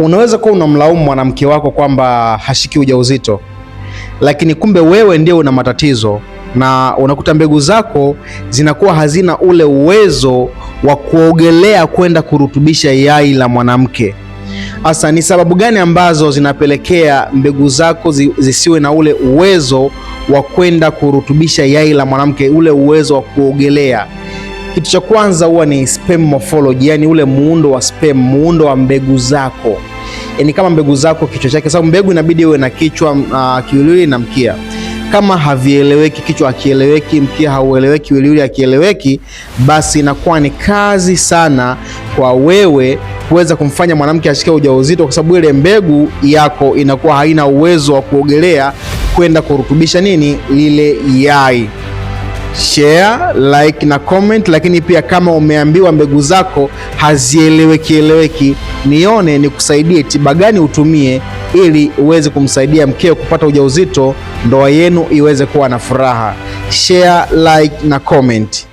Unaweza kuwa unamlaumu mwanamke wako kwamba hashiki ujauzito, lakini kumbe wewe ndio una matatizo, na unakuta mbegu zako zinakuwa hazina ule uwezo wa kuogelea kwenda kurutubisha yai la mwanamke. Hasa ni sababu gani ambazo zinapelekea mbegu zako zisiwe na ule uwezo wa kwenda kurutubisha yai la mwanamke, ule uwezo wa kuogelea? Kitu cha kwanza huwa ni sperm morphology, yani ule muundo wa sperm, muundo wa mbegu zako. Ni kama mbegu zako kichwa chake, sababu mbegu inabidi iwe na kichwa, kiwiliwili na mkia. Kama havieleweki, kichwa hakieleweki, mkia haueleweki, kiwiliwili hakieleweki, basi inakuwa ni kazi sana kwa wewe kuweza kumfanya mwanamke ashike ujauzito, kwa sababu ile mbegu yako inakuwa haina uwezo wa kuogelea kwenda kurutubisha lile yai. Share, like na comment. Lakini pia kama umeambiwa mbegu zako hazieleweki, nione nikusaidie tiba gani utumie ili uweze kumsaidia mkeo kupata ujauzito, ndoa yenu iweze kuwa na furaha. Share, like na comment.